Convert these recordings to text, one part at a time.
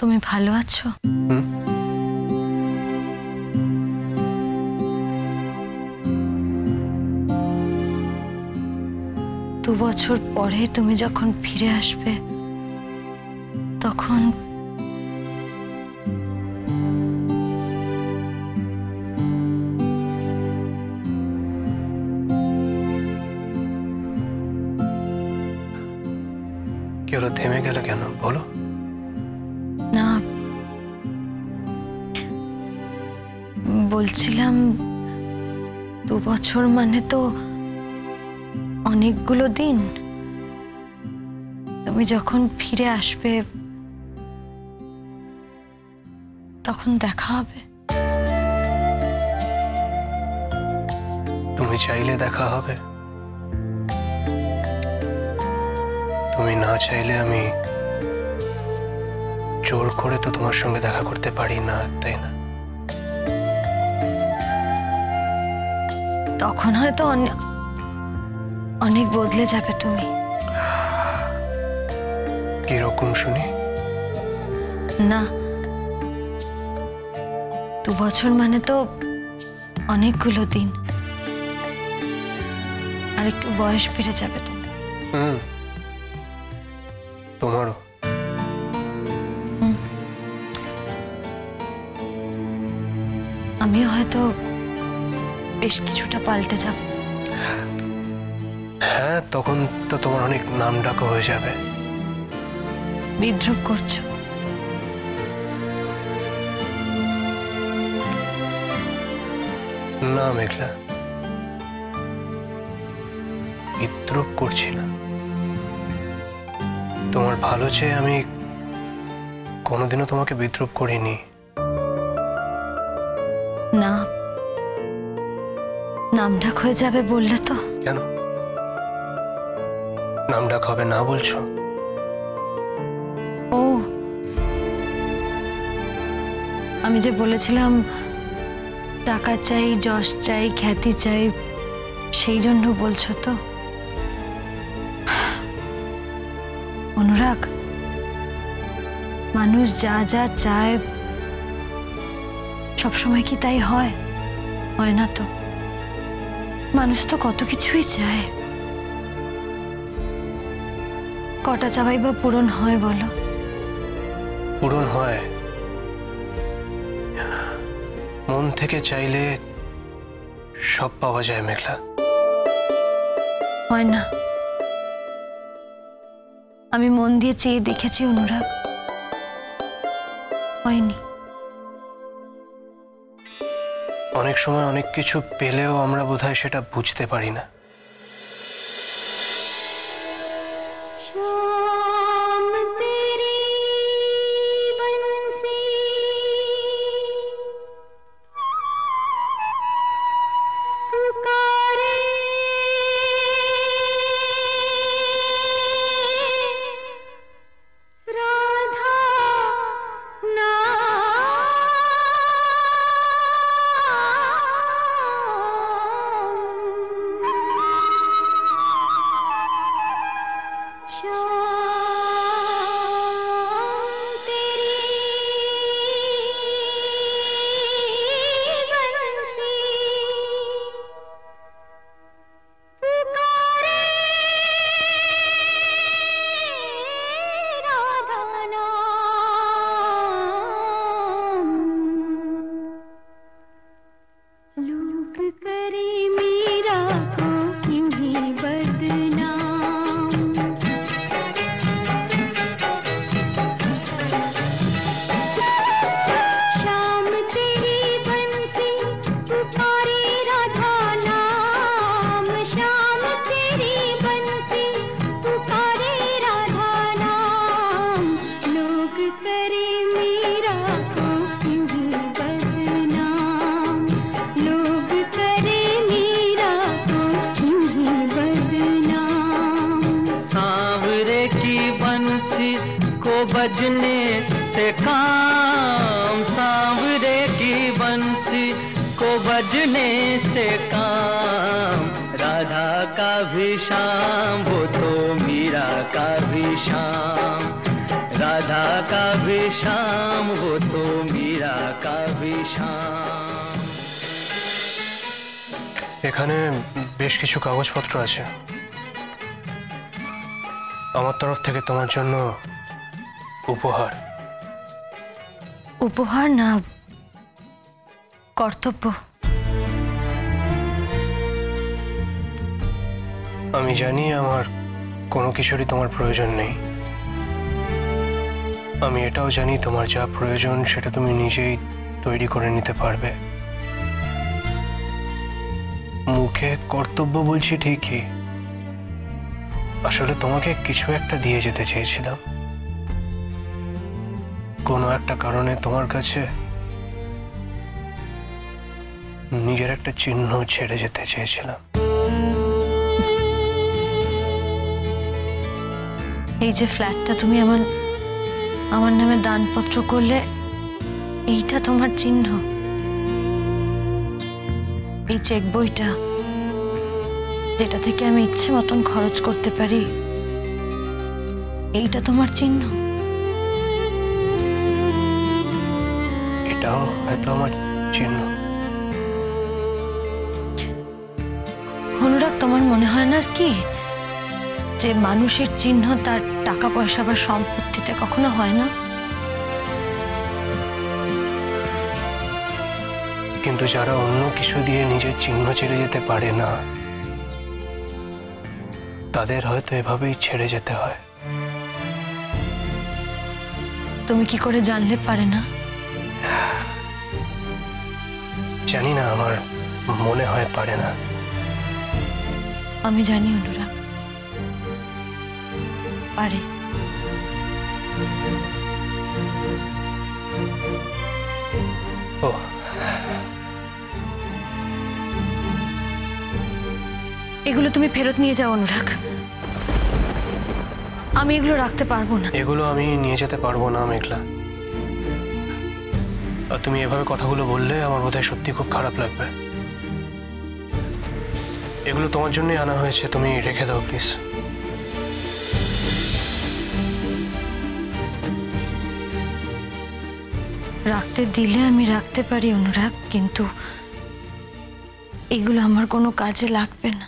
তুমি ভালো আছো? দু বছর পরে তুমি যখন ফিরে আসবে তখন কি হলো, থেমে গেলে কেন বলো? না, বলছিলাম 2 বছর মানে তো অনেকগুলো দিন। তুমি যখন ফিরে আসবে তখন দেখা হবে। তুমি চাইলে দেখা হবে, তুমি না চাইলে আমি জোর করে তো তোমার সঙ্গে দেখা করতে পারি না, তাই না? তখন হয়তো অনেক বদলে যাবে তুমি। কিরকম শুনি? না, 2 বছর মানে তো অনেকগুলো দিন, আর একটু বয়স বেড়ে যাবে তুমি। তোমারও। আমিও হয়তো বেশ কিছুটা পাল্টে যাব। হ্যাঁ, তখন তো তোমার অনেক নাম ডাকা হয়ে যাবে। বিদ্রুপ করছো? না মেঘলা, বিদ্রুপ করছি না। তোমার ভালো চেয়ে আমি কোনোদিনও তোমাকে বিদ্রুপ করিনি। না, নামডাক হয়ে যাবে বললে তো। কেন নামডাক হবে না বলছো? ও, আমি যে বলেছিলাম টাকা চাই, যশ চাই, খ্যাতি চাই, সেই জন্য বলছো তো? অনুরাগ, মানুষ যা যা চায় সবসময় কি তাই হয়? হয় না তো। মানুষ তো কত কিছুই চায়। কটা চাওয়াই বা পূরণ হয় বলো? পূরণ হয় মন থেকে চাইলে সব পাওয়া যায় মেঘলা। হয় না। আমি মন দিয়ে চেয়ে দেখেছি অনুরাগ, হয়নি। অনেক সময় অনেক কিছু পেলেও আমরা বোধহয় সেটা বুঝতে পারি না। बजने से काम, सांवरे की बंसी को बजने से काम, राधा का भी शाम वो तो मीरा का भी शाम, राधा का भी शाम वो तो मीरा का भी शाम। এখানে বেশ কিছু কাগজপত্র আছে, আমার তরফ থেকে তোমার জন্য উপহার। উপহার না, কর্তব্য। আমি জানি আমার কোনো কিছুরই তোমার প্রয়োজন নেই। আমি এটাও জানি তোমার যা প্রয়োজন সেটা তুমি নিজেই তৈরি করে নিতে পারবে। মুখে কর্তব্য বলছি ঠিকই, আসলে তোমাকে কিছু একটা দিয়ে যেতে চেয়েছিলাম। কোনো একটা কারণে তোমার কাছে নিজের একটা চিহ্ন ছেড়ে যেতে চেয়েছিলাম। এই যে ফ্ল্যাটটা তুমি আমার নামে দানপত্র করলে, এইটা তোমার চিহ্ন। এই চেক বইটা, যেটা থেকে আমি ইচ্ছে মতন খরচ করতে পারি, এইটা তোমার চিহ্ন। এটাও হয়তো আমার চিহ্ন। অনুরাগ, তোমার মনে হয় না কি যে মানুষের চিহ্ন তার টাকা পয়সা বা সম্পত্তিতে কখনো হয় না? কিন্তু যারা অন্য কিছু দিয়ে নিজের চিহ্ন ছেড়ে যেতে পারে না, তাদের হয়তো এভাবেই ছেড়ে যেতে হয়। তুমি কি করে জানলে পারে না? জানি না, আমার মনে হয় পারে না। আমি জানি অনুরাগ, পারে। ও, এগুলো তুমি ফেরত নিয়ে যাও অনুরাগ। আমি এগুলো রাখতে পারবো না। এগুলো আমি নিয়ে যেতে পারবো না মেঘলা। আর তুমি এভাবে কথাগুলো বললে আমার বোধহয় সত্যি খুব খারাপ লাগবে। এগুলো তোমার জন্যই আনা হয়েছে, তুমি রেখে দাও প্লিজ। রাখতে দিলে আমি রাখতে পারি অনুরাগ, কিন্তু এগুলো আমার কোনো কাজে লাগবে না।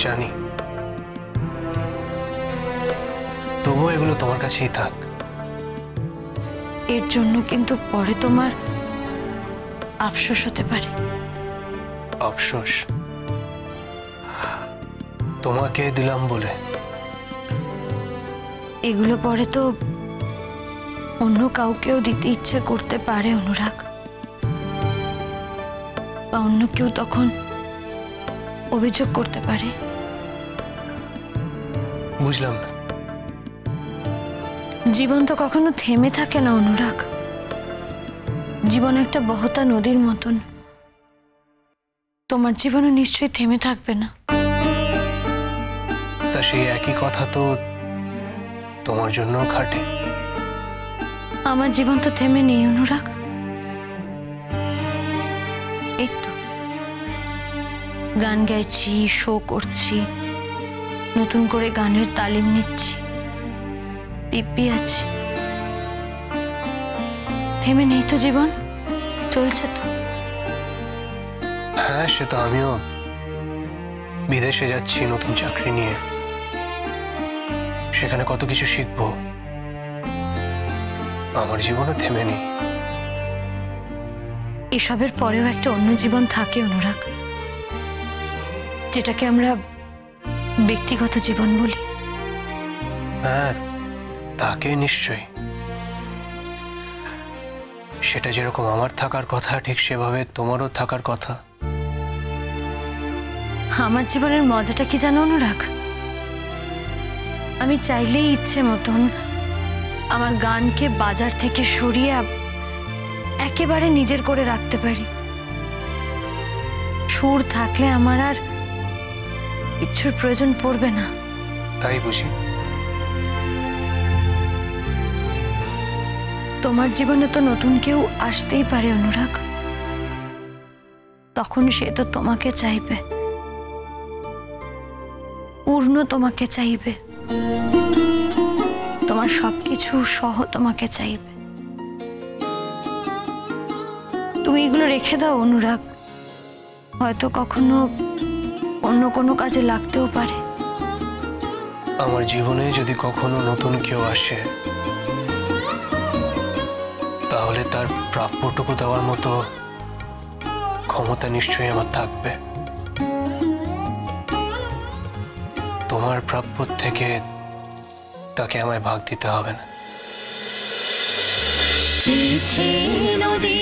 জানি, তবুও এগুলো তোমার কাছেই থাক। এর জন্য কিন্তু পরে তোমার আফসোস হতে পারে। আফসোস? তোমাকে দিলাম বলে? এগুলো পরে তো অন্য কাউকেও দিতে ইচ্ছে করতে পারে অনুরাগ, বা অন্য কেউ তখন অভিযোগ করতে পারে। বুঝলাম না। জীবন তো কখনো থেমে থাকে না অনুরাগ। জীবন একটা বহতা নদীর মতন। তোমার জীবনও নিশ্চয়ই থেমে থাকবে না। তা সেই একই কথা তো তোমার জন্য খাটে। আমার জীবন তো থেমে নেই অনুরাগ। এই তো গান গাইছি, শো করছি, নতুন করে গানের তালিম নিচ্ছি, দিব্যি আছি। থেমে নেই তো জীবন, চলছে তো। হ্যাঁ, সে তো আমিও বিদেশে যাচ্ছি নতুন চাকরি নিয়ে, সেখানে কত কিছু শিখবো। আমার জীবনও থেমে নেই। এসবের পরেও একটা অন্য জীবন থাকে অনুরাগ, যেটাকে আমরা ব্যক্তিগত জীবন বলি। হ্যাঁ, তাকে নিশ্চয়ই। সেটা যেরকম আমার থাকার কথা, ঠিক সেভাবে তোমারও থাকার কথা। আমার জীবনের মজাটা কি জানো অনুরাগ? আমি চাইলেই ইচ্ছে মতন আমার গানকে বাজার থেকে সরিয়ে একেবারে নিজের করে রাখতে পারি। সুর থাকলে আমার আর কিচ্ছুর প্রয়োজন পড়বে না। তাই বুঝি? তোমার জীবনে তো নতুন কেউ আসতেই পারে অনুরাগ, তখন সে তো তোমাকে চাইবে, পূর্ণ তোমাকে চাইবে। তোমার সবকিছু সহ তোমাকে চাইবে। তুমি এগুলো রেখে দাও অনুরাগ, হয়তো কখনো অন্য কোনো কাজে লাগতেও পারে। আমার জীবনে যদি কখনো নতুন কেউ আসে, তাহলে তার প্রাপ্যটুকু দেওয়ার মতো ক্ষমতা নিশ্চয়ই আমার থাকবে। তোমার প্রাপ্য থেকে তাকে আমায় ভাগ দিতে হবে না। নদী